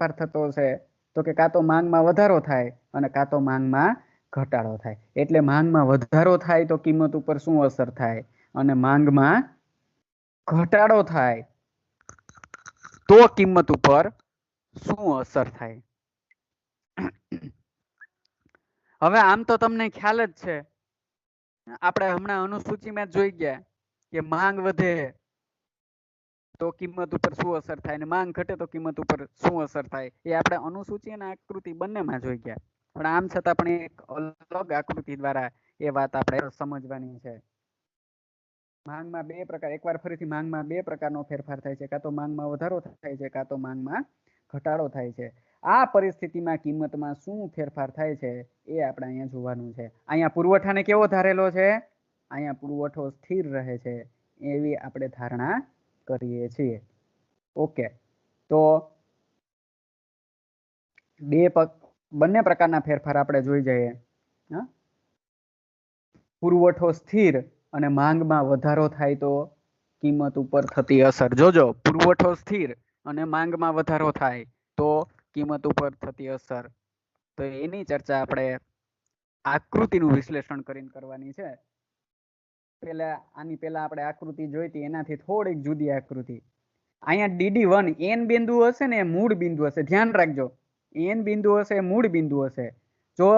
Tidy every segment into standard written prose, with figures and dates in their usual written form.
ફેરફાર થતો હશે? તો કે કાં તો માંગમાં વધારો થાય અને કાં તો માંગમાં ઘટાડો થાય. એટલે માંગમાં વધારો થાય તો કિંમત ઉપર શું અસર થાય અને માંગમાં ઘટાડો થાય તો કિંમત ઉપર શું અસર થાય? હવે આમ તો તમને ખ્યાલ જ છે, આપણે હમણાં અનુસૂચિમાં જોઈ ગયા કે માંગ વધે તો કિંમત ઉપર શું અસર થાય અને માંગ ઘટે તો કિંમત ઉપર શું અસર થાય એ આપણે અનુસૂચિ અને આકૃતિ બંનેમાં જોઈ ગયા. પણ આમ છતાં પણ એક અલગ આકૃતિ દ્વારા એ વાત આપણે સમજવાની છે. માંગમાં બે પ્રકાર, એકવાર ફરીથી માંગમાં બે પ્રકારનો ફેરફાર થાય છે, કાં તો માંગમાં વધારો થાય છે કાં તો માંગમાં ઘટાડો થાય છે. આ પરિસ્થિતિમાં કિંમતમાં શું ફેરફાર થાય છે એ આપણે અહીંયા જોવાનું છે. અહીંયા પુરવઠાને કેવો ધારેલો છે? અહીંયા પુરવઠો સ્થિર રહે છે એવી આપણે ધારણા કરીએ છીએ. ઓકે, તો બંને પ્રકારના ફેરફાર આપણે જોઈ જઈએ. પુરવઠો સ્થિર અને માંગમાં વધારો થાય તો કિંમત ઉપર થતી અસર. જોજો, પુરવઠો સ્થિર અને માંગમાં વધારો થાય તો કિંમત ઉપર થતી અસર. તો એની ચર્ચા આપણે આકૃતિનું વિશ્લેષણ કરીને કરવાની છે. આની પહેલા આપણે આકૃતિ જોઈ હતી એનાથી થોડીક જુદી આકૃતિ. અહીંયા DD1 n બિંદુ હશે ને એ મૂળ બિંદુ હશે. ધ્યાન રાખજો, n બિંદુ હશે એ મૂળ બિંદુ હશે. જો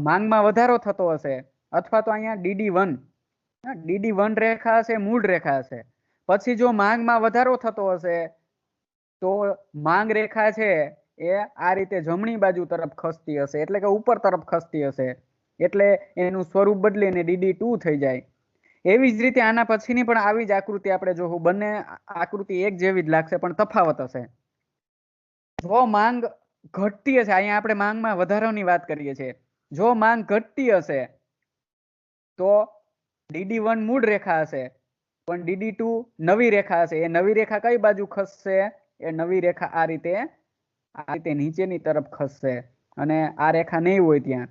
માંગમાં વધારો થતો હશે અથવા તો અહીંયા DD1 રેખા હશે, મૂળ રેખા હશે. પછી જો માંગમાં વધારો થતો હશે તો માંગ રેખા છે એ આ રીતે જમણી બાજુ તરફ ખસતી હશે, એટલે કે ઉપર તરફ ખસતી હશે. એટલે એનું સ્વરૂપ બદલીને DD2 થઈ જાય. એવી જ રીતે આના પછીની પણ આવી જ આકૃતિ આપણે જોવું. બંને આકૃતિ એક જેવી જ લાગશે પણ તફાવત હશે. જો માંગ ઘટતી હશે, અહીંયા આપણે માંગમાં વધારાની વાત કરીએ છીએ. જો માંગ ઘટતી હશે તો DD1 મૂળ રેખા હશે પણ DD2 નવી રેખા હશે. એ નવી રેખા કઈ બાજુ ખસશે? એ નવી રેખા આ રીતે નીચેની તરફ ખસશે અને આ રેખા નહીં હોય ત્યાં,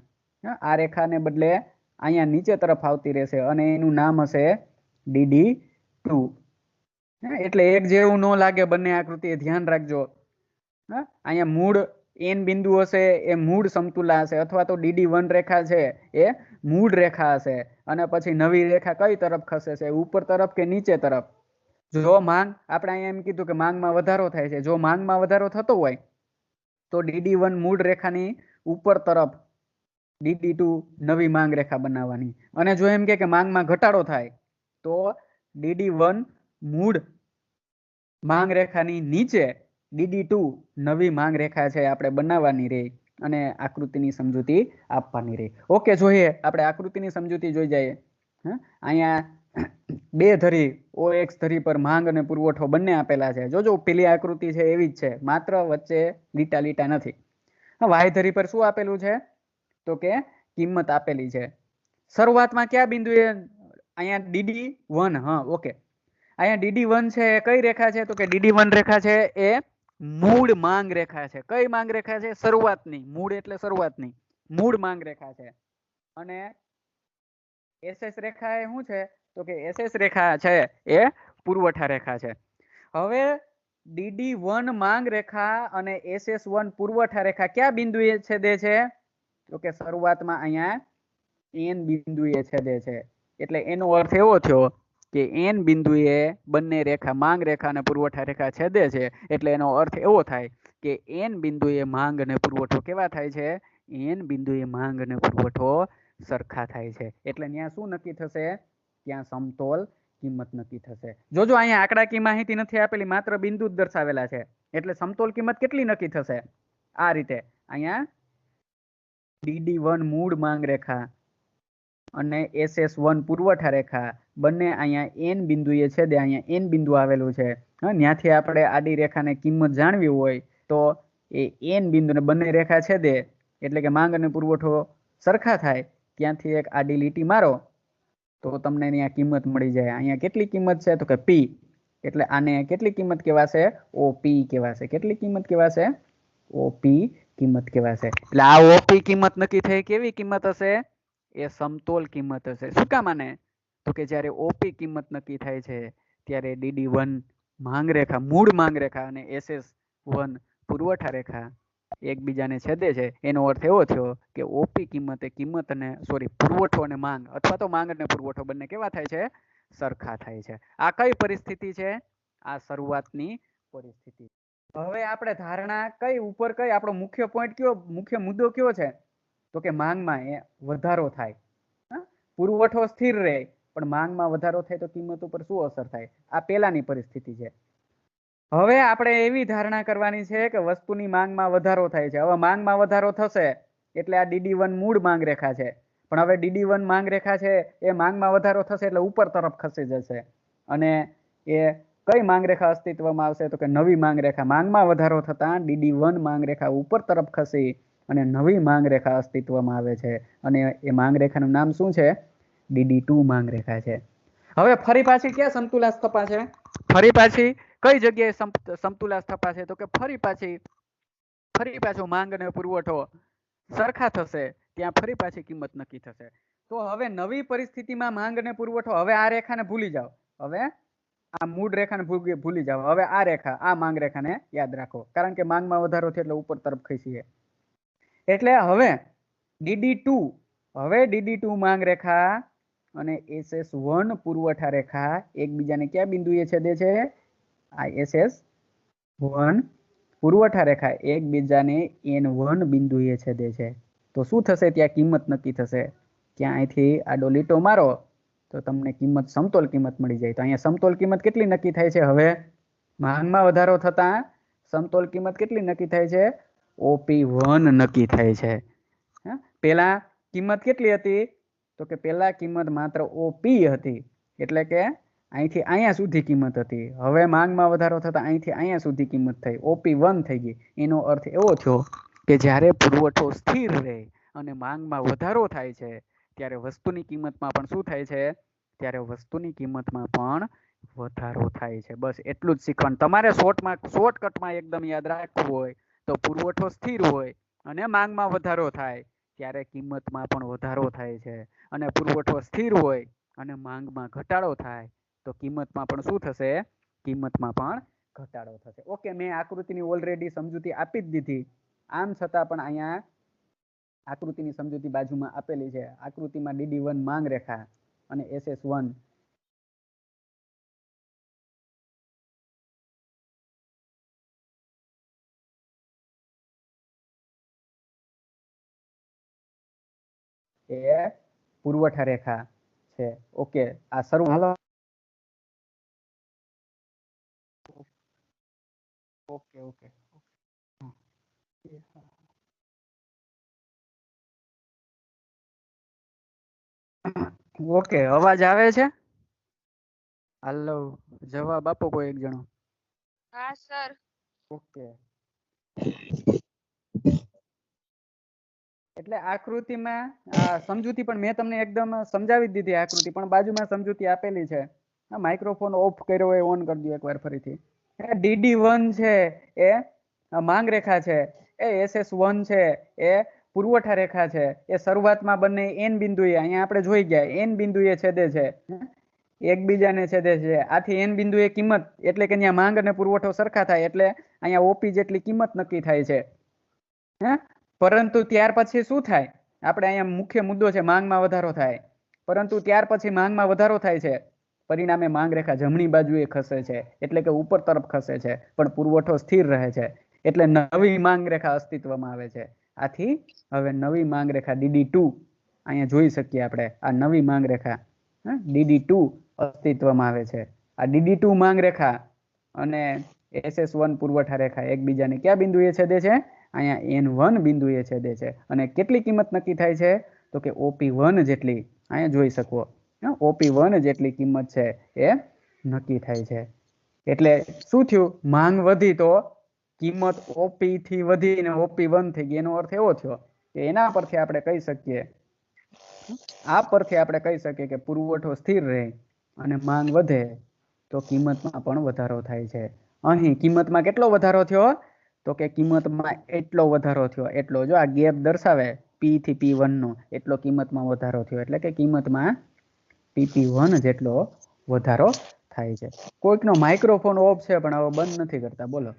આ રેખાને બદલે અહીંયા નીચે તરફ આવતી રહેશે અને એનું નામ હશે DD2. એટલે એક જેવું ન લાગે બંને આકૃતિ, ધ્યાન રાખજો. અહીંયા મૂળ n બિંદુ હશે એ મૂળ સમતુલા હશે અથવા તો DD1 રેખા છે એ મૂળ રેખા હશે અને પછી નવી રેખા કઈ તરફ ખસે છે? ઉપર તરફ કે નીચે તરફ? જો માંગ, આપણે અહીંયા એમ કીધું કે માંગમાં વધારો થાય છે. જો માંગમાં વધારો થતો હોય તો DD1 મૂળ રેખાની ઉપર તરફ DD2 નવી માંગ રેખા બનાવવાની. અને જો એમ કે માંગમાં ઘટાડો થાય તો DD1 મૂળ માંગ રેખાની નીચે DD2 નવી માંગ રેખા છે આપણે બનાવવાની રહી અને આકૃતિની સમજૂતી આપવાની રહી. ઓકે, જોઈએ આપણે આકૃતિની સમજૂતી જોઈ જઈએ. અહીંયા બે ધરી OX ધરી પર માંગ અને પુરવઠો બંને આપેલા છે. જોજો, પેલી આકૃતિ છે એવી જ છે, માત્ર વચ્ચે લીટા લીટા નથી. Y ધરી પર શું આપેલું છે? તો કે કિંમત આપેલી છે. શરૂઆતમાં કયા બિંદુએ? અહીંયા DD1. હા, ઓકે. અહીંયા DD1 છે એ કઈ રેખા છે? તો કે DD1 રેખા છે એ મૂળ માંગ રેખા છે. કઈ માંગ રેખા છે? શરૂઆતની. મૂળ એટલે શરૂઆતની, મૂળ માંગ રેખા છે. અને SS રેખા એ શું છે? તો કે SS રેખા છે એ પુરવઠા રેખા છે. હવે DD1 માંગ રેખા અને SS1 પુરવઠા રેખા કયા બિંદુએ છેદે છે? તો કે શરૂઆતમાં અહીંયા n બિંદુએ છેદે છે. એટલે એનો અર્થ એવો થયો કે n બિંદુએ બંને રેખા, માંગ રેખા અને પુરવઠા રેખા છેદે છે. એટલે એનો અર્થ એવો થાય કે n બિંદુએ માંગ અને પુરવઠો કેવા થાય છે? n બિંદુએ માંગ અને પુરવઠો સરખા થાય છે. એટલે ત્યાં શું નક્કી થશે? ત્યાં સમતોલ કિંમત નક્કી થશે. જોજો, અહીંયા આંકડાકીય માહિતી નથી આપેલી, માત્ર બિંદુ જ દર્શાવેલા છે. એટલે સમતોલ કિંમત કેટલી નક્કી થશે? આ રીતે અહીંયા DD1 મૂળ માંગ રેખા અને SS1 પુરવઠા રેખા બંને અહીંયા n બિંદુએ છેદે. અહીંયા n બિંદુ આવેલું છે. ત્યાંથી આપણે આડી રેખાને કિંમત જાણવી હોય તો એ n બિંદુને બંને રેખા છેદે એટલે કે માંગ અને પુરવઠો સરખા થાય, ત્યાંથી એક આડી લીટી મારો તો તમને અહીંયા કિંમત મળી જાય. અહીંયા કેટલી કિંમત છે? તો કે P. એટલે આને કેટલી કિંમત કહેવાશે? OP કહેવાશે. કેટલી કિંમત કહેવાશે? OP કિંમત કહેવાશે. એટલે આ OP કિંમત નક્કી થઈ કેવી કિંમત હશે? એ સમતોલ કિંમત હશે. શું કામ આને? તો કે જ્યારે OP કિંમત નક્કી થાય છે ત્યારે DD1 માંગ રેખા, મૂળ માંગ રેખા અને SS1 પુરવઠા રેખા એકબીજાને છેદે છે એનો અર્થ એવો થયો કે ઓપી કિંમતે કિંમત અને પુરવઠો અને માંગ અથવા તો માંગ અને પુરવઠો બંને કેવા થાય છે? સરખા થાય છે. આ કઈ પરિસ્થિતિ છે? આ શરૂઆતની પરિસ્થિતિ. હવે આપણે ધારણા કઈ ઉપર કઈ આપણો મુખ્ય પોઈન્ટ કયો, મુખ્ય મુદ્દો કયો છે? તો કે માંગમાં વધારો થાય. પુરવઠો સ્થિર રહે પણ માંગમાં વધારો થાય તો કિંમત ઉપર શું અસર થાય? આ પહેલાની પરિસ્થિતિ છે. હવે આપણે એવી ધારણા કરવાની છે કે વસ્તુની માંગમાં વધારો થાય છે. હવે માંગમાં વધારો થશે એટલે આ DD1 મૂળ માંગ રેખા છે. પણ હવે DD1 માંગ રેખા છે એ માંગમાં વધારો થશે એટલે ઉપર તરફ ખસી જશે અને એ કઈ માંગ રેખા અસ્તિત્વમાં આવશે? તો કે નવી માંગ રેખા. માંગમાં વધારો થતા DD1 માંગ રેખા ઉપર તરફ ખસી અને નવી માંગ રેખા અસ્તિત્વમાં આવે છે અને એ માંગ રેખાનું નામ શું છે? DD2 માંગ રેખા છે. હવે ફરી પાછી ક્યાં સમતુલા સ્થપા છે? ફરી પાછી કઈ જગ્યાએ સમતુલા સ્થપા છે? તો કે ફરી પાછો માંગ અને પુરવઠો સરખા થશે ત્યાં ફરી પાછી કિંમત નક્કી થશે. તો હવે નવી પરિસ્થિતિમાં માંગ અને પુરવઠો, હવે આ રેખાને ભૂલી જાઓ, હવે આ મૂળ રેખાને ભૂલી જાઓ, હવે આ રેખા, આ માંગ રેખાને યાદ રાખો કારણ કે માંગમાં વધારો થયો એટલે ઉપર તરફ ખસીએ. એટલે હવે DD2 માંગ રેખા અને SS1 પુરવઠા રેખા એકબીજાને કયા બિંદુએ છેદે છે? આ SS1 પુરવઠા રેખા એકબીજાને N1 બિંદુએ છેદે છે. તો શું થશે? ત્યાં કિંમત નક્કી થશે. ત્યાં અહીંથી આડો લીટો મારો તો તમને કિંમત, સમતોલ કિંમત મળી જાય. તો અહીંયા સમતોલ કિંમત કેટલી નક્કી થાય છે? હવે માંગમાં વધારો થતા સમતોલ કિંમત કેટલી નક્કી થાય છે? OP1 નક્કી થાય છે. પેલા કિંમત કેટલી હતી? તો કે પેલા કિંમત માત્ર OP હતી એટલે કે અહીંથી અહીંયા સુધી કિંમત હતી. હવે માંગમાં વધારો થતા અહીંથી અહીંયા સુધી કિંમત થઈ, OP1 થઈ ગઈ. એનો અર્થ એવો થયો કે જ્યારે પુરવઠો સ્થિર રહે અને માંગમાં વધારો થાય છે ત્યારે વસ્તુની કિંમતમાં પણ શું થાય છે? ત્યારે વસ્તુની કિંમતમાં પણ વધારો થાય છે. બસ એટલું જ શીખવાનું તમારે. શોર્ટકટમાં એકદમ યાદ રાખવું હોય તો પુરવઠો સ્થિર હોય અને માંગમાં વધારો થાય ત્યારે કિંમતમાં પણ વધારો થાય છે અને પુરવઠો સ્થિર હોય અને માંગમાં ઘટાડો થાય તો કિંમતમાં પણ શું થશે? કિંમતમાં પણ ઘટાડો થશે. ઓકે, મેં આકૃતિની ઓલરેડી સમજૂતી આપી જ દીધી. આમ છતાં પણ અહીંયા આકૃતિની સમજૂતી બાજુમાં આપેલી છે. આકૃતિમાં DD1 માંગ રેખા અને SS1 એ પુરવઠા રેખા છે. ઓકે, આ શરૂ હાલો. ઓકે ઓકે ઓકે, અવાજ આવે છે? હાલો, જવાબ આપો કોઈ એક જણો. હા સર. ઓકે, એટલે આકૃતિમાં સમજૂતી પણ મેં તમને એકદમ સમજાવી દીધી. આકૃતિ પણ બાજુમાં સમજૂતી આપેલી છે. માઇક્રોફોન ઓફ કર્યો હોય ઓન કરી દો એકવાર ફરીથી. DD1 છે એ માંગ રેખા છે, એ SS1 છે એ પુરવઠા રેખા છે. એ શરૂઆતમાં બંને N બિંદુએ, અહીંયા આપણે જોઈ ગયા, N બિંદુએ છેદે છે, એકબીજાને છેદે છે. આથી N બિંદુએ કિંમત એટલે કે અહીંયા માંગ અને પુરવઠો સરખા થાય એટલે અહીંયા OP જેટલી કિંમત નક્કી થાય છે. પરંતુ ત્યાર પછી શું થાય? આપણે અહીંયા મુખ્ય મુદ્દો છે માંગમાં વધારો થાય. પરંતુ ત્યાર પછી માંગમાં વધારો થાય છે, પરિણામે માંગ રેખા જમણી બાજુએ ખસે છે એટલે કે ઉપર તરફ ખસે છે, પણ પુરવઠો સ્થિર રહે છે એટલે નવી માંગ રેખા અસ્તિત્વમાં આવે છે. આથી હવે નવી માંગ રેખા DD2 અહીંયા જોઈ શકીએ આપણે. આ નવી માંગ રેખા DD2 અસ્તિત્વમાં આવે છે. આ DD2 માંગ રેખા અને SS1 પુરવઠા રેખા એકબીજાને કયા બિંદુએ છેદે છે? અહીંયા N1 બિંદુએ છેદે છે. અને કેટલી કિંમત નક્કી થાય છે? તો કે OP1 જેટલી. અહીંયા જોઈ શકો, OP1 જેટલી કિંમત છે એ નક્કી થાય છે. એટલે શું થયું? માંગ વધી તો કિંમત OP થી વધીને OP1 થઈ ગઈ. એનો અર્થ એવો થયો કે એના પરથી આપણે કહી શકીએ, આ પરથી આપણે કહી શકીએ કે પુરવઠો સ્થિર રહે અને માંગ વધે તો કિંમતમાં પણ વધારો થાય છે. અહીં કિંમતમાં કેટલો વધારો થયો? તો કે કિંમતમાં એટલો વધારો થયો. એટલો જો આ ગેપ દર્શાવે P થી P1 નો, એટલો કિંમતમાં વધારો થયો. એટલે કે કિંમતમાં PP1 જેટલો વધારો થાય છે. કોઈકનો માઇક્રોફોન ઓફ છે પણ હવે બંધ નથી કરતા. બોલો.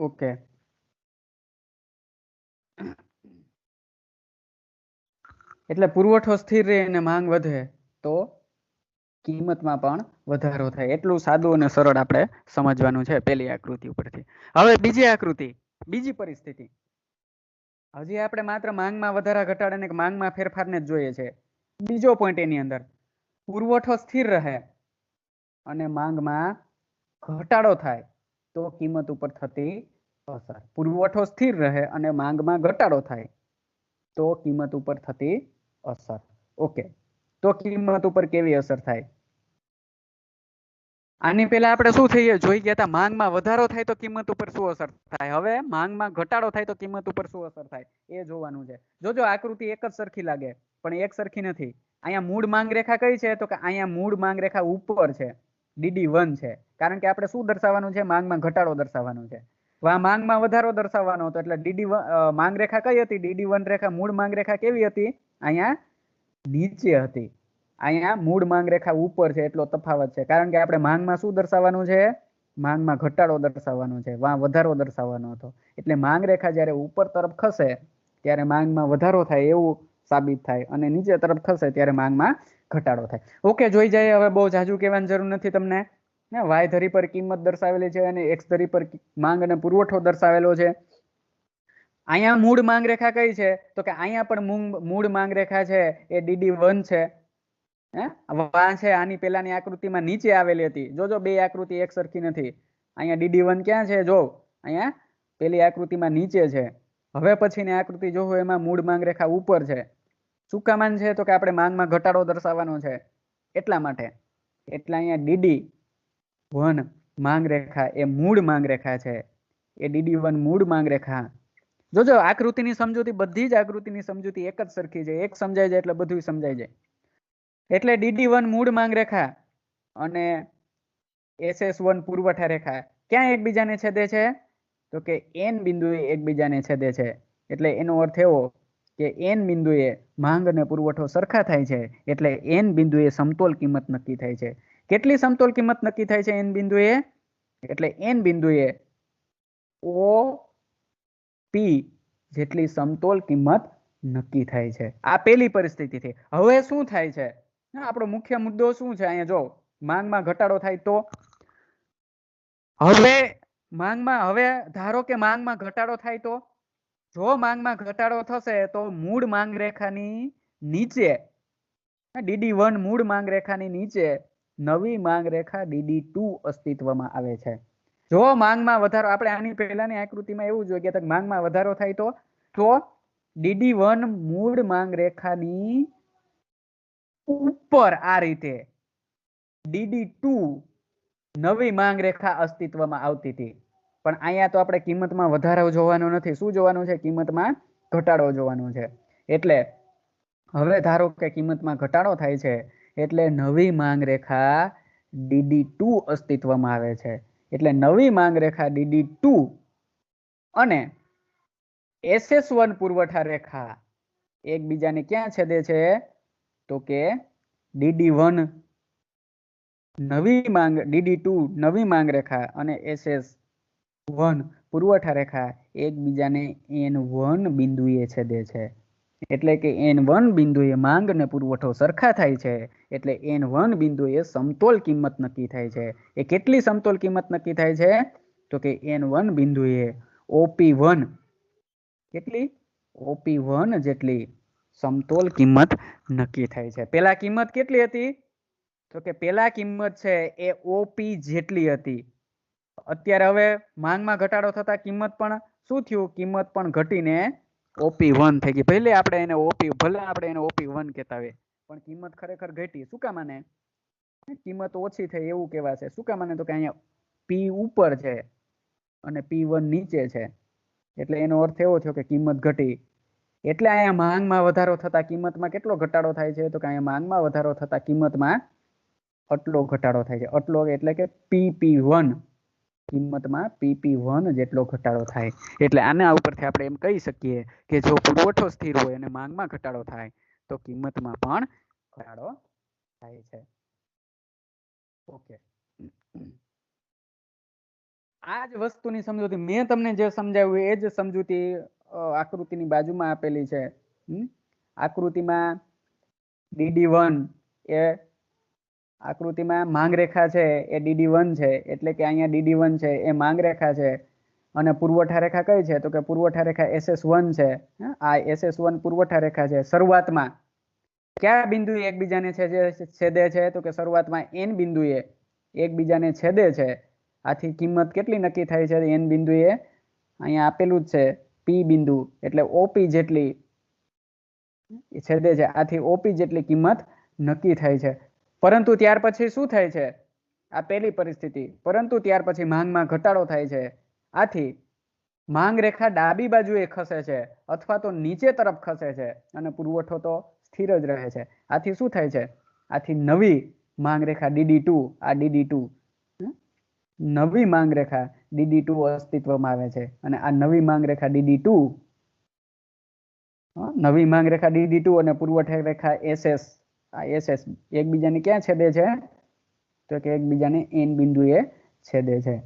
ઓકે, એટલે પુરવઠો સ્થિર રહે અને માંગ વધે તો કિંમતમાં પણ વધારો થાય. એટલું સાદું અને સરળ આપણે સમજવાનું છે પેલી આકૃતિ ઉપરથી. હવે બીજી આકૃતિ, બીજી પરિસ્થિતિ. હજી આપણે માત્ર માંગમાં વધારા ઘટાડા અને માંગમાં ફેરફારને જ જોઈએ છે. બીજો પોઈન્ટ એની અંદર, પુરવઠો સ્થિર રહે અને માંગમાં ઘટાડો થાય તો કિંમત ઉપર થતી અસર. પુરવઠો સ્થિર રહે અને માંગમાં ઘટાડો થાય તો કિંમત ઉપર થતી અસર. ઓકે, તો કિંમત ઉપર કેવી અસર થાય? આની પહેલા આપણે શું થઈએ જોઈ ગયા હતા, માંગમાં વધારો થાય તો કિંમત ઉપર શું અસર થાય. હવે માંગમાં ઘટાડો થાય તો કિંમત ઉપર શું અસર થાય એ જોવાનું છે. જોજો આકૃતિ એક જ સરખી લાગે પણ એક સરખી નથી. અહીંયા મૂળ માંગ રેખા કઈ છે? તો કે અહીંયા મૂળ માંગ રેખા ઉપર છે, DD1 છે. કારણ કે આપણે શું દર્શાવવાનું છે? માંગમાં ઘટાડો દર્શાવવાનું છે. માંગમાં વધારો દર્શાવવાનો હતો એટલે DD1 માંગ રેખા કઈ હતી? DD1 રેખા. મૂળ માંગ રેખા કેવી હતી? અહીંયા નીચે હતી. અહીંયા મૂળ માંગ રેખા ઉપર છે, એટલો તફાવત છે. કારણ કે આપણે માંગમાં શું દર્શાવવાનું છે? માંગમાં ઘટાડો દર્શાવવાનો છે, વધારો દર્શાવવાનો હતો. એટલે માંગ રેખા જ્યારે ઉપર તરફ ખસે ત્યારે માંગમાં વધારો થાય એવું સાબિત થાય અને નીચે તરફ ખસે ત્યારે માંગમાં ઘટાડો થાય. ઓકે, જોઈ જાય. હવે બહુ જાજુ કહેવાની જરૂર નથી તમને. વાય ધરી પર કિંમત દર્શાવેલી છે અને એક્સ ધરી પર માંગ અને પુરવઠો દર્શાવેલો છે. અહીંયા મૂળ માંગ રેખા કઈ છે? તો કે અહીંયા પણ મૂળ માંગ રેખા છે એ DD1 છે. છે આની પેલાની આકૃતિમાં નીચે આવેલી હતી. જોજો બે આકૃતિ એક સરખી નથી. અહીંયા DD1 ક્યાં છે? જો અહીંયા પેલી આકૃતિમાં નીચે છે. હવે પછીની આકૃતિ જોવો એમાં મૂળ માંગ રેખા ઉપર છે. શું કામ છે? તો કે આપણે માંગમાં ઘટાડો દર્શાવવાનો છે એટલા માટે. એટલે અહીંયા DD1 માંગ રેખા એ મૂળ માંગ રેખા છે. એ DD1 મૂળ માંગ રેખા. જોજો આકૃતિની સમજૂતી, બધી જ આકૃતિની સમજૂતી એક જ સરખી છે. એક સમજાય જાય એટલે બધું સમજાય જાય. એટલે DD1 મૂળ માંગ રેખા અને SS1 પુરવઠા રેખા ક્યાં એકબીજાને છેદે છે? તો કે N બિંદુએ એકબીજાને છેદે છે. એટલે એનો અર્થ એવો કે N બિંદુએ માંગ અને પુરવઠો સરખા થાય છે એટલે N બિંદુએ સમતોલ કિંમત નક્કી થાય છે. કેટલી સમતોલ કિંમત નક્કી થાય છે N બિંદુએ? એટલે N બિંદુએ OP જેટલી સમતોલ કિંમત નક્કી થાય છે. આ પેલી પરિસ્થિતિ છે. હવે શું થાય છે? આપણો મુખ્ય મુદ્દો શું છે? અહીંયા જો માંગમાં ઘટાડો થાય તો હવે ધારો કે માંગમાં ઘટાડો થાય તો જો માંગમાં ઘટાડો થશે તો મૂળ માંગ રેખાની નીચે DD1 મૂળ માંગ રેખાની નીચે નવી માંગ રેખા DD2 અસ્તિત્વમાં આવે છે. જો માંગમાં વધારો, આપણે આની પહેલાની આકૃતિમાં એવું જોઈએ કે માંગમાં વધારો થાય તો DD1 મૂળ માંગ રેખાની ઉપર આ રીતે DD2 નવી માંગ રેખા અસ્તિત્વમાં આવતી હતી. પણ અહીંયા તો આપણે કિંમતમાં વધારો જોવાનો નથી. શું જોવાનું છે? કિંમતમાં ઘટાડો જોવાનું છે. એટલે હવે ધારો કે કિંમતમાં ઘટાડો થાય છે એટલે નવી માંગ રેખા DD2 અસ્તિત્વમાં આવે છે. એટલે નવી માંગ રેખા DD2 અને SS1 પુરવઠા રેખા એકબીજાને ક્યાં છેદે છે? તો કે DD1 નવી માંગ, DD2 નવી માંગ રેખા અને SS1 પુરવઠા રેખા એકબીજાને N1 બિંદુએ છેદે છે. એટલે કે N1 બિંદુએ માંગ અને પુરવઠો સરખા થાય છે એટલે N1 બિંદુએ સમતોલ કિંમત નક્કી થાય છે. એ કેટલી સમતોલ કિંમત નક્કી થાય છે? તો કે N1 બિંદુએ OP1 કેટલી? OP1 જેટલી સમતોલ કિંમત નક્કી થાય છે. પેલા કિંમત કેટલી હતી? તો કે પેલા કિંમત છે એ OP જેટલી હતી. અત્યારે હવે માંગમાં ઘટાડો થતા કિંમત પણ શું થયું? કિંમત પણ ઘટીને OP1 થઈ ગઈ. ભલે આપણે એને OP1 કહેતા હોય પણ કિંમત ખરેખર ઘટી. શું કામ? આને કિંમત ઓછી થઈ એવું કહેવાશે. શું કામ? તો કે અહીંયા P ઉપર છે અને P1 નીચે છે એટલે એનો અર્થ એવો થયો કે કિંમત ઘટી. એટલે અહીંયા માંગમાં વધારો થતા કિંમતમાં કેટલો ઘટાડો થાય છે? તો કે અહીંયા માંગમાં વધારો થતા કિંમતમાં આટલો ઘટાડો થાય છે. આટલો એટલે કે PP1 કિંમતમાં PP1 જેટલો ઘટાડો થાય. એટલે આના ઉપરથી આપણે એમ કહી શકીએ કે જો પુરવઠો સ્થિર હોય અને માંગમાં ઘટાડો થાય તો કિંમતમાં પણ ઘટાડો થાય છે. ઓકે, આ જ વસ્તુની સમજૂતી મેં તમને જે સમજાવ્યું એ જ સમજૂતી આકૃતિની બાજુમાં આપેલી છે. આકૃતિમાં DD1 એ આકૃતિમાં માંગ રેખા છે એ DD1 છે, એટલે કે અહીંયા DD1 છે એ માંગ રેખા છે અને પુરવઠા રેખા કઈ છે તો કે પુરવઠા રેખા SS1 છે. આ SS1 પુરવઠા રેખા છે. શરૂઆતમાં કયા બિંદુએ એકબીજાને છેદે છે તો કે શરૂઆતમાં N બિંદુએ એકબીજાને છેદે છે. આથી કિંમત કેટલી નક્કી થાય છે? N બિંદુએ અહીંયા આપેલું જ છે P બિંદુ, એટલે OP જેટલી છેદે છે. આથી OP જેટલી કિંમત નક્કી થાય છે. પરંતુ ત્યાર પછી શું થાય છે? આ પહેલી પરિસ્થિતિ. પરંતુ ત્યાર પછી માંગમાં ઘટાડો થાય છે. આથી માંગ રેખા ડાબી બાજુએ ખસે છે અથવા તો નીચે તરફ ખસે છે અને પુરવઠો તો સ્થિર જ રહે છે. આથી શું થાય છે? આથી નવી માંગ રેખા DD2, આ DD2 નવી માંગ રેખા DD2 અસ્તિત્વમાં આવે છે. અને આ નવી માંગ રેખા DD2 નવી માંગ રેખા DD2 અને પુરવઠા રેખા SS, આ SS એકબીજાને ક્યાં છેદે છે તો કે એકબીજાને N બિંદુએ છેદે છે.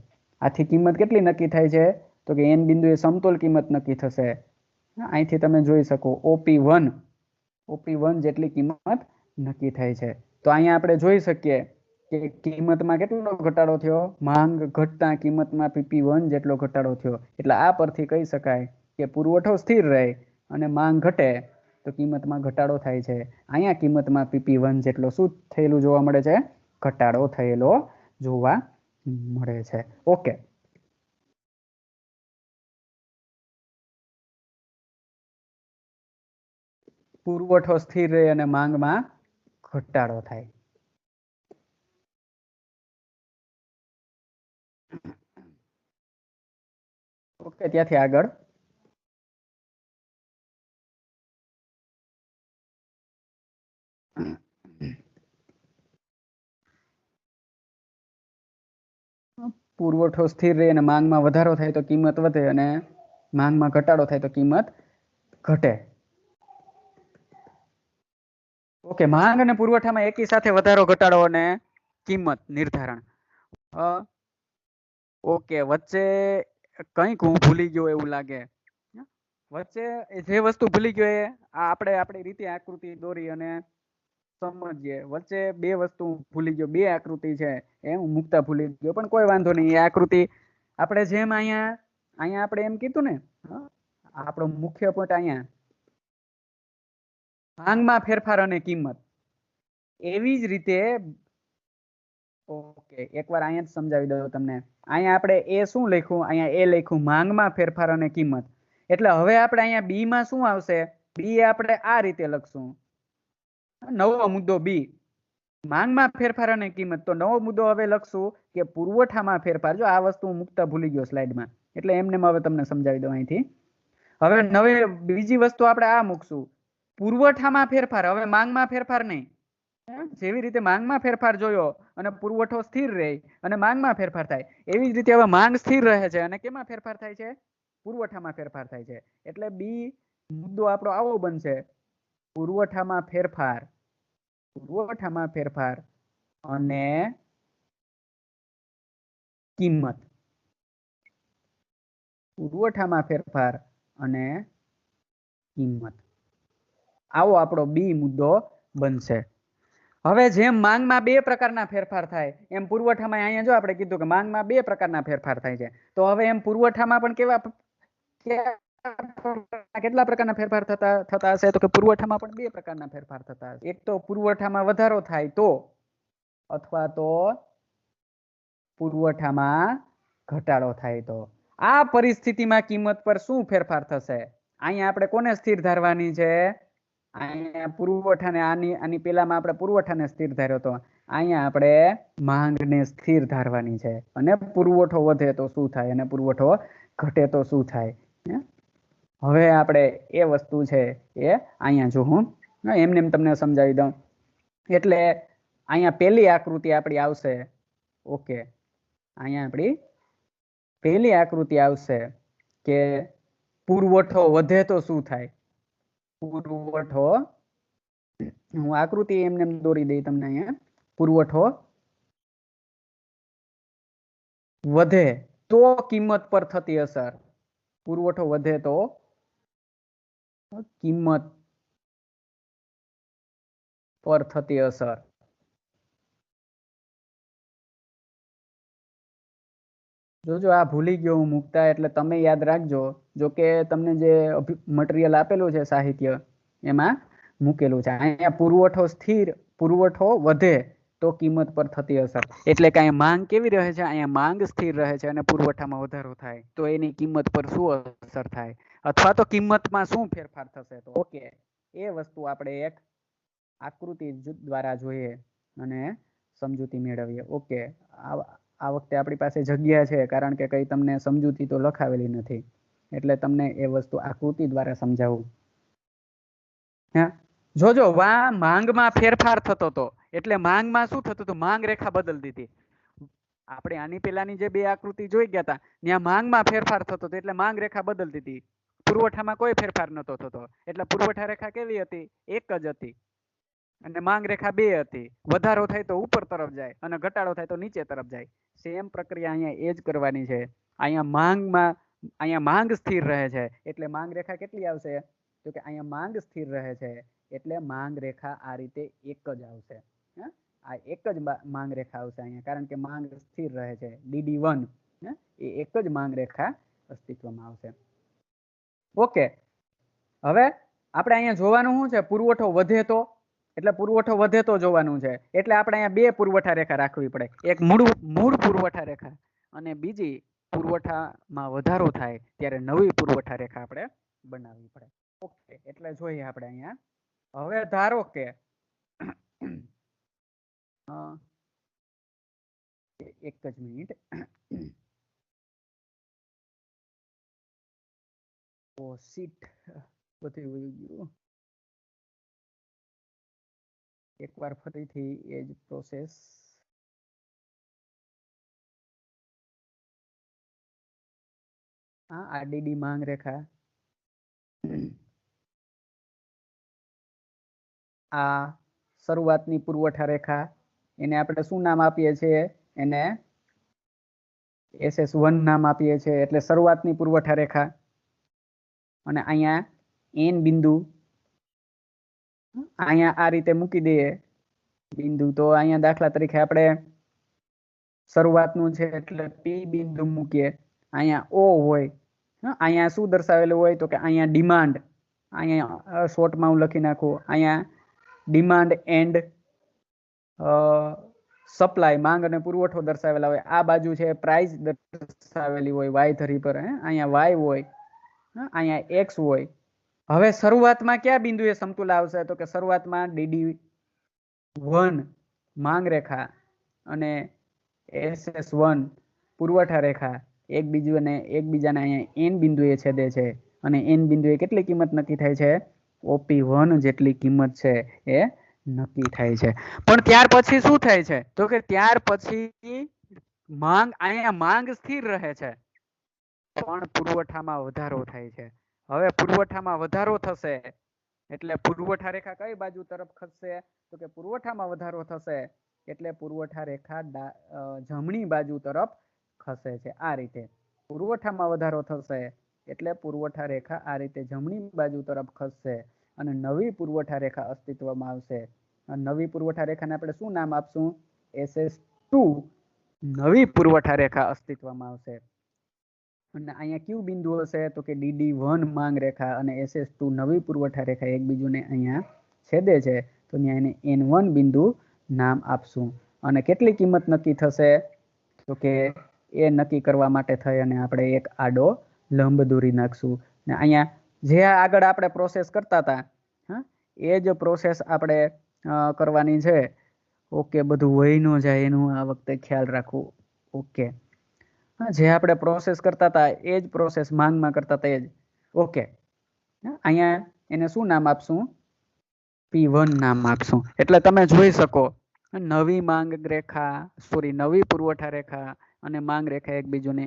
આથી કિંમત કેટલી નક્કી થાય છે તો કે N બિંદુએ સમતોલ કિંમત નક્કી થશે. અહીંથી તમે જોઈ શકો OP1 જેટલી કિંમત નક્કી થાય છે. તો અહીંયા આપણે જોઈ શકીએ કે કિંમતમાં કેટલો ઘટાડો થયો? માંગ ઘટતા કિંમતમાં PP1 જેટલો ઘટાડો થયો. એટલે આ પરથી કહી શકાય કે પુરવઠો સ્થિર રહે અને માંગ ઘટે તો કિંમતમાં ઘટાડો થાય છે. અહીંયા કિંમતમાં PP1 જેટલો શું થયેલું જોવા મળે છે? ઘટાડો થયેલો જોવા મળે છે. ઓકે, પુરવઠો સ્થિર રહે અને માંગમાં ઘટાડો થાય. ઓકે, ત્યાંથી આગળ પુરવઠો સ્થિર રહે અને માંગમાં વધારો થાય તો કિંમત વધે અને માંગમાં ઘટાડો થાય તો કિંમત ઘટે. ઓકે, માંગ અને પુરવઠામાં એકી સાથે વધારો ઘટાડો અને કિંમત નિર્ધારણ. ઓકે, વચ્ચે કંઈક હું ભૂલી ગયો એવું લાગે. વચ્ચે જે વસ્તુ ભૂલી ગયો એ આપણે આપણી રીતે આકૃતિ દોરી અને સમજીએ. વચ્ચે બે વસ્તુ ભૂલી ગયો, બે આકૃતિ છે એ હું મૂકતા ભૂલી ગયો, પણ કોઈ વાંધો નહીં. એ આકૃતિ આપણે જેમ અહીંયા આપણે એમ કીધું ને, આપણો મુખ્ય પોઈન્ટ અહીંયા માંગમાં ફેરફાર અને કિંમત, એવી જ રીતે ઓકે, એકવાર અહીંયા જ સમજાવી દઉં તમને. અહીંયા આપણે એ શું લખ્યું? અહીંયા એ લખ્યું માંગમાં ફેરફાર અને કિંમત. એટલે હવે આપણે અહીંયા બી માં શું આવશે? બી આપણે આ રીતે લખશું. નવો મુદ્દો બી, માંગમાં ફેરફાર અને કિંમત. તો નવો મુદ્દો હવે લખશું કે પુરવઠામાં ફેરફાર. જો આ વસ્તુ હું મૂકતા ભૂલી ગયો સ્લાઇડમાં, એટલે એમને હવે તમને સમજાવી દઉં અહીંથી. હવે નવી બીજી વસ્તુ આપણે આ મૂકશું, પુરવઠામાં ફેરફાર. હવે માંગમાં ફેરફાર નહીં. જેવી રીતે માંગમાં ફેરફાર જોયો અને પુરવઠો સ્થિર રહે અને માંગમાં ફેરફાર થાય, એવી જ રીતે હવે માંગ સ્થિર રહે છે અને કેમાં ફેરફાર થાય છે? પુરવઠામાં ફેરફાર થાય છે. એટલે બી મુદ્દો આપણો આવો બનશે, પુરવઠામાં ફેરફાર, પુરવઠામાં ફેરફાર અને કિંમત. પુરવઠામાં ફેરફાર અને કિંમત, આવો આપણો બી મુદ્દો બનશે. હવે જેમ માંગમાં બે પ્રકારના ફેરફાર થાય એમ પુરવઠામાં અહીંયા જો આપણે કીધું કે માંગમાં બે પ્રકારના ફેરફાર થાય છે, તો હવે એમ પુરવઠામાં પણ કેટલા પ્રકારના ફેરફાર થતા હશે? તો કે પુરવઠામાં પણ બે પ્રકારના ફેરફાર થતા હશે. એક તો પુરવઠામાં વધારો થાય તો, અથવા તો પુરવઠામાં ઘટાડો થાય તો. આ પરિસ્થિતિમાં કિંમત પર શું ફેરફાર થશે? અહીંયા આપણે કોને સ્થિર ધારવાની છે? અહીંયા પુરવઠાને, આની પેલામાં આપણે પુરવઠાને સ્થિર ધાર્યો હતો, અહીંયા આપણે માંગને સ્થિર ધારવાની છે. અને પુરવઠો વધે તો શું થાય અને પુરવઠો ઘટે તો શું થાય? હવે આપણે એ વસ્તુ છે એ અહીંયા જો હું એમને તમને સમજાવી દઉં. એટલે અહીંયા પહેલી આકૃતિ આપણી આવશે. ઓકે, અહીંયા આપણી પહેલી આકૃતિ આવશે કે પુરવઠો વધે તો શું થાય? પુરવઠો, હું આકૃતિ એમને દોરી દઈ તમને અહીંયા. પુરવઠો વધે તો કિંમત પર થતી અસર. પુરવઠો વધે તો કિંમત પર થતી અસર. જોજો આ ભૂલી ગયો હું મૂકતા, એટલે તમે યાદ રાખજો. જો કે તમને જે મટીરિયલ આપેલું છે સાહિત્ય એમાં મૂકેલું છે. અહીંયા પુરવઠો સ્થિર, પુરવઠો વધે તો કિંમત પર થતી અસર, એટલે કે અહીંયા માંગ કેવી રહે છે? અહીંયા માંગ સ્થિર રહે છે અને પુરવઠામાં વધારો થાય તો એની કિંમત પર શું અસર થાય, અથવા તો કિંમતમાં શું ફેરફાર થશે. તો ઓકે, એ વસ્તુ આપણે એક આકૃતિ દ્વારા જોઈએ અને સમજૂતી મેળવીએ. ઓકે, આ વખતે આપણી પાસે જગ્યા છે, કારણ કે કઈ તમને સમજૂતી તો લખાવેલી નથી, એટલે તમને એ વસ્તુ આકૃતિ દ્વારા સમજાવું. હા, જોજો વા માંગમાં ફેરફાર થતો હતો, એટલે માંગમાં શું થતું હતું? માંગ રેખા બદલતી હતી. આપણે આની પેલાની જે બે આકૃતિ જોઈ ગયા હતા ત્યાં માંગમાં ફેરફાર થતો હતો, એટલે માંગ રેખા બદલતી હતી. પુરવઠામાં કોઈ ફેરફાર નતો થતો, એટલે પુરવઠા રેખા કેવી હતી? એક જ હતી. અને માંગ રેખા બે હતી. વધારો થાય તો ઉપર તરફ જાય અને ઘટાડો થાય તો નીચે તરફ જાય. સેમ પ્રક્રિયા અહીંયા એ જ કરવાની છે. અહીંયા માંગ સ્થિર રહે છે, એટલે માંગ રેખા કેટલી આવશે? તો કે અહીંયા માંગ સ્થિર રહે છે, એટલે માંગ રેખા આ રીતે એક જ આવશે. આ એક જ માંગ રેખા આવશે અહીંયા, કારણ કે માંગ સ્થિર રહે છે. DD1 એ એક જ માંગ રેખા અસ્તિત્વમાં આવશે. ઓકે, હવે આપણે અહીંયા જોવાનું શું છે? પુરવઠો વધે તો, એટલે પુરવઠો વધે તો જોવાનું છે. એટલે આપણે અહીંયા બે પુરવઠા રેખા રાખવી પડે. એક મૂળ પુરવઠા રેખા અને બીજી પુરવઠામાં વધારો થાય ત્યારે નવી પુરવઠા રેખા આપણે બનાવવી પડે. ઓકે, એટલે જોઈએ આપણે અહીંયા. હવે ધારો કે એક જ મિનિટ. ઓ સીટ, બધું વયું ગયું. એકવાર ફરીથી એ જ પ્રોસેસ. હા, આ ડીડી માંગ રેખા, આ શરૂઆતની પુરવઠા રેખા, એને આપણે શું નામ આપીએ છીએ? એને SS1 નામ આપીએ છીએ, એટલે શરૂઆતની પુરવઠા રેખા. અને અહીંયા N બિંદુ અહીંયા આ રીતે મૂકી દઈએ બિંદુ. તો અહીંયા દાખલા તરીકે આપણે શરૂઆતનું છે એટલે P બિંદુ મૂકીએ. અહીંયા O હોય, અહીંયા શું દર્શાવેલું હોય? તો કે અહીંયા ડિમાન્ડ, અહીંયા શોર્ટમાં હું લખી નાખું, અહીંયા ડિમાન્ડ એન્ડ સપ્લાય, માંગ અને પુરવઠો દર્શાવેલા હોય. આ બાજુ છે પ્રાઇસ દર્શાવેલી હોય વાય ધરી પર. અહીંયા વાય હોય, અહીંયા X હોય. હવે શરૂઆતમાં કયા બિંદુએ સમતુલા આવશે? તો કે શરૂઆતમાં DD1 માંગ રેખા અને SS1 પુરવઠા રેખા એકબીજાને અહીંયા N બિંદુએ છેદે છે, અને N બિંદુએ કેટલી કિંમત નક્કી થાય છે? OP1 જેટલી કિંમત છે એ નક્કી થાય છે. પણ ત્યાર પછી શું થાય છે? તો કે ત્યાર પછી અહીંયા માંગ સ્થિર રહે છે, પણ પુરવઠામાં વધારો થાય છે. હવે પુરવઠામાં વધારો થશે એટલે પુરવઠા રેખા કઈ બાજુ તરફ ખસશે? તો કે પુરવઠામાં વધારો થશે એટલે પુરવઠા રેખા જમણી બાજુ તરફ ખસે છે. આ રીતે પુરવઠામાં વધારો થશે એટલે પુરવઠા રેખા આ રીતે જમણી બાજુ તરફ ખસશે અને નવી પુરવઠા રેખા અસ્તિત્વમાં આવશે. નવી પુરવઠા રેખાને આપણે શું નામ આપશું? SS2 નવી પુરવઠા રેખા અસ્તિત્વમાં આવશે. અને અહીંયા કયું બિંદુ હશે? તો કે DD1 માંગ રેખા અને SS2 નવી પુરવઠા રેખા એકબીજુને અહીંયા છેદે છે, તો ત્યાં એને N1 બિંદુ નામ આપશું. અને કેટલી કિંમત નક્કી થશે? તો કે એ નક્કી કરવા માટે થઈ અને આપણે એક આડો લંબ દોરી નાખશું. ને અહીંયા જે આગળ આપણે પ્રોસેસ કરતા હતા એ જ પ્રોસેસ આપણે કરવાની છે. ઓકે, બધું વહી ન જાય એનું આ વખતે ખ્યાલ રાખવું. ઓકે, જે આપણે પ્રોસેસ કરતા હતા એ જ પ્રોસેસ માંગમાં કરતા હતા એ જ. ઓકે, અહીંયા એને શું નામ આપશું? P1 નામ આપશું. એટલે તમે જોઈ શકો નવી માંગ રેખા, નવી પુરવઠા રેખા અને માંગ રેખા એકબીજાને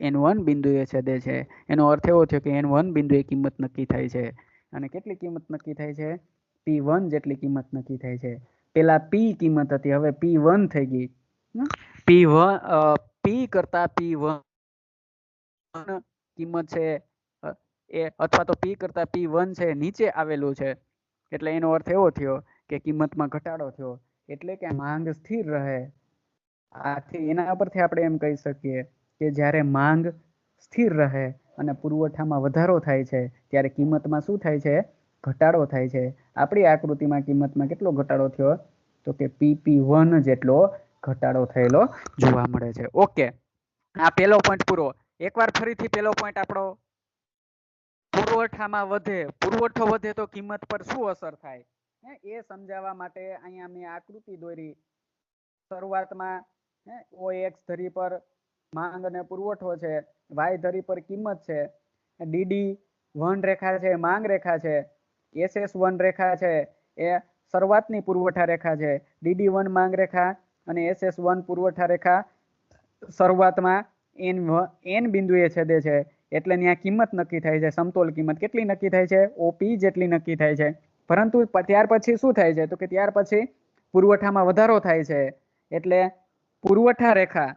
N1 બિંદુએ છેદે છે. એનો અર્થ એવો થયો કે N1 બિંદુએ કિંમત નક્કી થાય છે. અને કેટલી કિંમત નક્કી થાય છે? P1 જેટલી કિંમત નક્કી થાય છે. પેલા P કિંમત હતી, હવે P1 થઈ ગઈ. P કરતા P1 કિંમત છે એ અથવા તો P કરતા P1 છે નીચે આવેલું છે, એટલે એનો અર્થ એવો થયો કે કિંમતમાં ઘટાડો થયો, એટલે કે માંગ સ્થિર રહે. આથી એના પરથી આપણે એમ કહી શકીએ કે જ્યારે માંગ સ્થિર રહે અને પુરવઠામાં વધારો થાય છે ત્યારે કિંમતમાં શું થાય છે? ઘટાડો થાય છે. આપણી આકૃતિમાં કિંમતમાં કેટલો ઘટાડો થયો? તો કે PP1 જેટલો ઘટાડો થયેલો જોવા મળે છે. ઓકે, આ પહેલો પોઈન્ટ પૂરો. એકવાર ફરીથી પહેલો પોઈન્ટ આપણો, પુરવઠામાં પુરવઠો વધે તો કિંમત પર શું અસર થાય એ સમજાવવા માટે અહીંયા મેં આકૃતિ દોરી. શરૂઆતમાં OX ધરી પર માંગ અને પુરવઠો છે, Y ધરી પર કિંમત છે, DD1 રેખા છે માંગ રેખા છે, SS1 રેખા છે એ શરૂઆતની પુરવઠા રેખા છે, DD1 માંગ રેખા અને SS1 પુરવઠા રેખા શરૂઆતમાં n બિંદુએ છેદે છે, એટલે ત્યાં કિંમત નક્કી થાય છે. સમતોલ કિંમત કેટલી નક્કી થાય છે? OP જેટલી નક્કી થાય છે. પરંતુ ત્યાર પછી શું થાય છે? તો કે ત્યાર પછી પુરવઠામાં વધારો થાય છે, એટલે પુરવઠા રેખા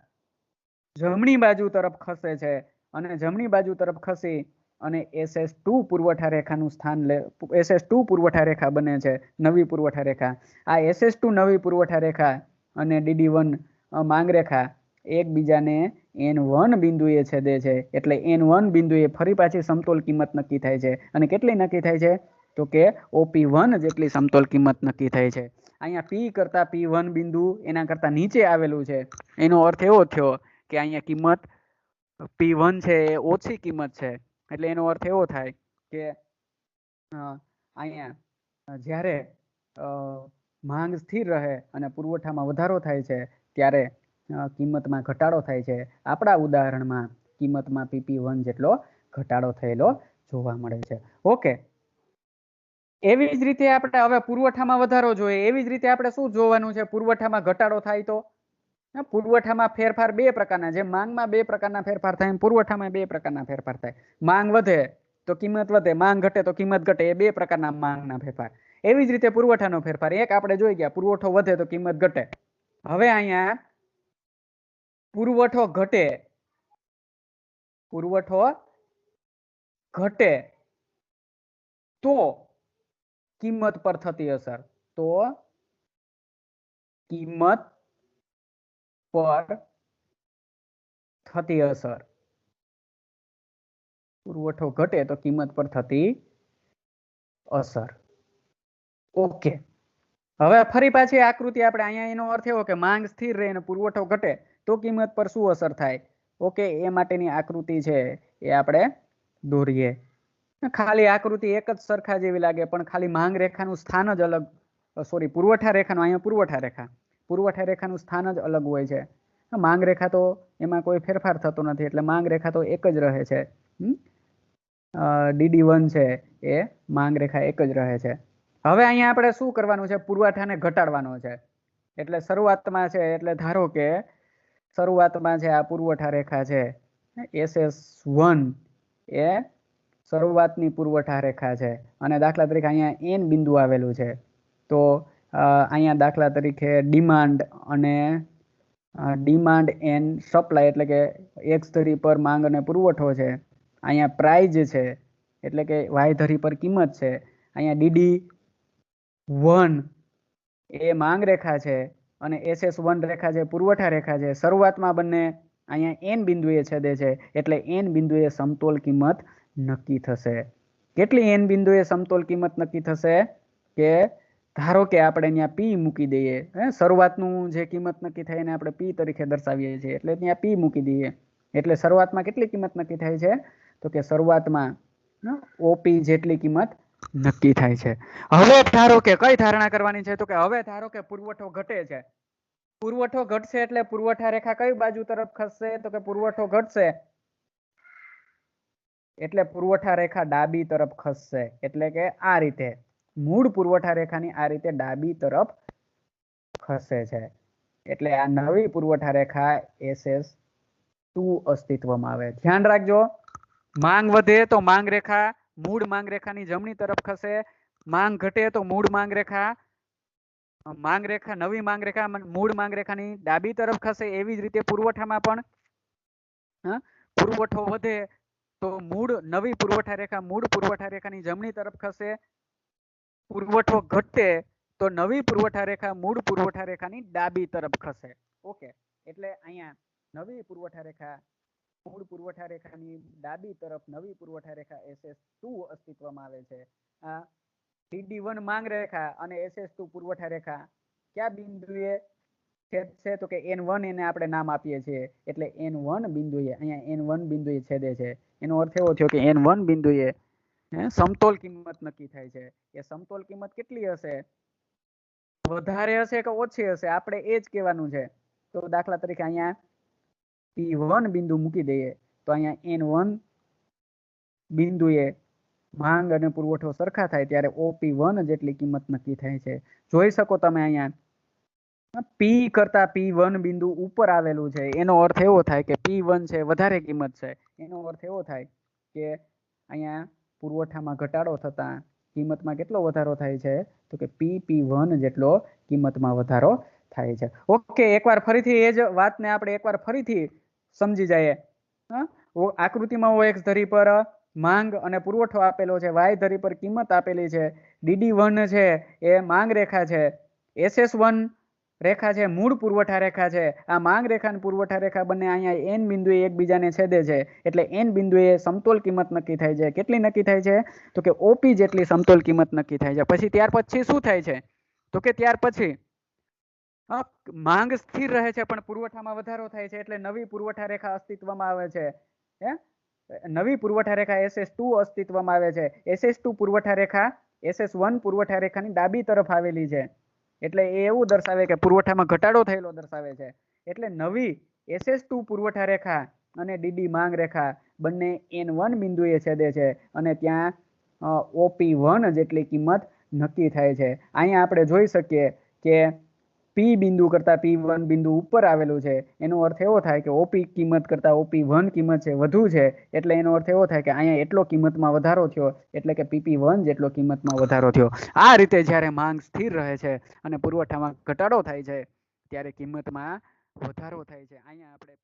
જમણી બાજુ તરફ ખસે છે અને જમણી બાજુ તરફ ખસી અને SS2 પુરવઠા રેખાનું સ્થાન લે. SS2 પુરવઠા રેખા બને છે, નવી પુરવઠા રેખા. આ SS2 નવી પુરવઠા રેખા અને DD1 માંગ રેખા એકબીજાને N1 બિંદુએ છેદે છે, એટલે N1 બિંદુએ ફરી પાછી સમતોલ કિંમત નક્કી થાય છે. અને કેટલી નક્કી થાય છે? તો કે OP1 જેટલી સમતોલ કિંમત નક્કી થાય છે. અહીંયા P કરતા P1 બિંદુ એના કરતા નીચે આવેલું છે, એનો અર્થ એવો થયો કે અહીંયા કિંમત P1 છે એ ઓછી કિંમત છે, એટલે એનો અર્થ એવો થાય કે અહીંયા જ્યારે માંગ સ્થિર રહે અને પુરવઠામાં વધારો થાય છે ત્યારે કિંમતમાં ઘટાડો થાય છે. આપણા ઉદાહરણમાં કિંમતમાં PP1 જેટલો ઘટાડો થયેલો જોવા મળે છે. ઓકે, એવી જ રીતે આપણે હવે પુરવઠામાં વધારો જોઈએ, એવી જ રીતે આપણે શું જોવાનું છે? પુરવઠામાં ઘટાડો થાય તો પુરવઠામાં ફેરફાર બે પ્રકારના, જેમ માંગમાં બે પ્રકારના ફેરફાર થાય એમ પુરવઠામાં બે પ્રકારના ફેરફાર થાય. માંગ વધે તો કિંમત વધે, માંગ ઘટે તો કિંમત ઘટે, એ બે પ્રકારના માંગના ફેરફાર. એવી જ રીતે પુરવઠાનો ફેરફાર એક આપણે જોઈ ગયા, પુરવઠો વધે તો કિંમત ઘટે. હવે અહીંયા પુરવઠો ઘટે તો કિંમત પર થતી અસર, તો કિંમત પર થતી અસર. પુરવઠો ઘટે તો કિંમત પર થતી અસર. ઓકે, હવે ફરી પાછી આકૃતિ આપણે અહીંયા, એનો અર્થ એવો કે માંગ સ્થિર રહે અને પુરવઠો ઘટે તો કિંમત પર શું અસર થાય? ઓકે, એ માટેની આકૃતિ છે એ આપણે દોરીએ. ખાલી આકૃતિ એક જ સરખા જેવી લાગે, પણ ખાલી માંગ રેખાનું સ્થાન જ અલગ, સોરી પુરવઠા રેખાનું, અહીંયા પુરવઠા રેખાનું સ્થાન જ અલગ હોય છે. માંગ રેખા તો એમાં કોઈ ફેરફાર થતો નથી, એટલે માંગ રેખા તો એક જ રહે છે. DD1 છે એ માંગ રેખા એક જ રહે છે. હવે અહીંયા આપણે શું કરવાનું છે? પુરવઠાને ઘટાડવાનો છે. એટલે શરૂઆતમાં છે, એટલે ધારો કે શરૂઆતમાં છે આ પુરવઠા રેખા છે SS1 એ શરૂઆતની પુરવઠા રેખા છે, અને દાખલા તરીકે અહીંયા n બિંદુ આવેલું છે, તો અહીંયા દાખલા તરીકે ડિમાન્ડ અને ડિમાન્ડ n સપ્લાય, એટલે કે X ધરી પર માંગ અને પુરવઠો છે. અહીંયા પ્રાઇઝ છે, એટલે કે Y ધરી પર કિંમત છે. અહીંયા DD1 એ માંગ રેખા છે અને SS1 રેખા છે પુરવઠા રેખા છે. શરૂઆતમાં બંને અહીંયા n બિંદુએ છેદે છે, એટલે n બિંદુએ સમતોલ કિંમત નક્કી થશે. કેટલી n બિંદુએ સમતોલ કિંમત નક્કી થશે? કે ધારો કે આપણે અહીંયા P મૂકી દઈએ, શરૂઆતનું જે કિંમત નક્કી થાય એને આપણે P તરીકે દર્શાવીએ છીએ, એટલે ત્યાં P મૂકી દઈએ. એટલે શરૂઆતમાં કેટલી કિંમત નક્કી થાય છે? તો કે શરૂઆતમાં OP જેટલી કિંમત નક્કી થાય છે. હવે ધારો કે કઈ ધારણા કરવાની છે? તો કે હવે ધારો કે પુરવઠો ઘટે છે. પુરવઠો ઘટશે એટલે પુરવઠા રેખા કઈ બાજુ તરફ ખસશે? તો કે પુરવઠો ઘટશે એટલે પુરવઠા રેખા ડાબી તરફ ખસશે, એટલે કે આ રીતે મૂળ પુરવઠા રેખાની આ રીતે ડાબી તરફ ખસે છે. એટલે આ નવી પુરવઠા રેખા SS2 અસ્તિત્વમાં આવે. ધ્યાન રાખજો, માંગ વધે તો માંગ રેખા મૂળ માંગ રેખાની જમણી તરફ ખસે, માંગ ઘટે તો મૂળ માંગ રેખા નવી માંગ રેખા મૂળ માંગ રેખાની ડાબી તરફ ખસે. એવી જ રીતે પુરવઠામાં પણ પુરવઠો વધે તો નવી પુરવઠા રેખા મૂળ પુરવઠા રેખાની જમણી તરફ ખસે, પુરવઠો ઘટે તો નવી પુરવઠા રેખા મૂળ પુરવઠા રેખાની ડાબી તરફ ખસે. ઓકે, એટલે અહીંયા નવી પુરવઠા રેખા મૂળ પુરવઠા રેખાની ડાબી તરફ નવી પુરવઠા રેખા SS2 અસ્તિત્વમાં આવે છે. આ DD1 માંગ રેખા અને SS2 પુરવઠા રેખા કયા બિંદુએ છેદશે? તો કે N1 એને આપણે નામ આપીએ છીએ, એટલે N1 બિંદુએ, અહીંયા N1 બિંદુએ છેદે છે. એનો અર્થ એવો થયો કે N1 બિંદુએ સમતોલ કિંમત નક્કી થાય છે. એ સમતોલ કિંમત કેટલી હશે? વધારે હશે કે ઓછી હશે? આપણે એ જ કહેવાનું છે. તો દાખલા તરીકે અહીંયા P1 બિંદુ મૂકી દઈએ તો અહીંયા N1 બિંદુએ માંગ અને પુરવઠો સરખા થાય ત્યારે OP1 જેટલી કિંમત નક્કી થાય છે. જોઈ શકો તમે અહીંયા P કરતા P1 બિંદુ ઉપર આવેલું છે. એનો અર્થ એવો થાય કે P1 છે વધારે કિંમત છે. એનો અર્થ એવો થાય કે અહીંયા પુરવઠામાં ઘટાડો થતા કિંમતમાં કેટલો વધારો થાય છે? તો કે P1 જેટલો કિંમતમાં વધારો થાય છે. ઓકે, એકવાર ફરીથી એ જ વાતને આપણે એકવાર ફરીથી સમજી જઈએ. આકૃતિમાં OX ધરી પર માંગ અને પુરવઠો આપેલો છે, Y ધરી પર કિંમત આપેલી છે, DD1 છે એ માંગ રેખા છે, SS1 રેખા છે મૂળ પુરવઠા રેખા છે. આ માંગ રેખા અને પુરવઠા રેખા બંને અહીંયા N બિંદુએ એકબીજાને છેદે છે, એટલે N બિંદુએ સમતોલ કિંમત નક્કી થાય છે. કેટલી નક્કી થાય છે? તો કે OP જેટલી સમતોલ કિંમત નક્કી થાય છે. પછી ત્યાર પછી શું થાય છે? તો કે ત્યાર પછી માંગ સ્થિર રહે છે પણ પુરવઠામાં વધારો થાય છે, એટલે નવી પુરવઠા રેખા અસ્તિત્વમાં આવે છે. નવી પુરવઠા રેખા SS2 અસ્તિત્વમાં આવે છે. SS2 પુરવઠા રેખા SS1 પુરવઠા રેખાની ડાબી તરફ આવેલી છે, એટલે એ એવું દર્શાવે કે પુરવઠામાં ઘટાડો થયેલો દર્શાવે છે. એટલે નવી SS2 પુરવઠા રેખા અને DD માંગ રેખા બંને N1 બિંદુએ છેદે છે અને ત્યાં OP1 જેટલી કિંમત નક્કી થાય છે. અહીંયા આપણે જોઈ શકીએ કે P બિંદુ કરતા P1 બિંદુ ઉપર આવેલું છે. એનો અર્થ એવો થાય કે OP કિંમત કરતા OP1 કિંમત છે વધુ છે, એટલે એનો અર્થ એવો થાય કે અહીંયા એટલો કિંમતમાં વધારો થયો, એટલે કે PP1 જેટલો કિંમતમાં વધારો થયો. આ રીતે જ્યારે માંગ સ્થિર રહે છે અને પુરવઠામાં ઘટાડો થાય છે ત્યારે કિંમતમાં વધારો થાય છે. અહીંયા આપણે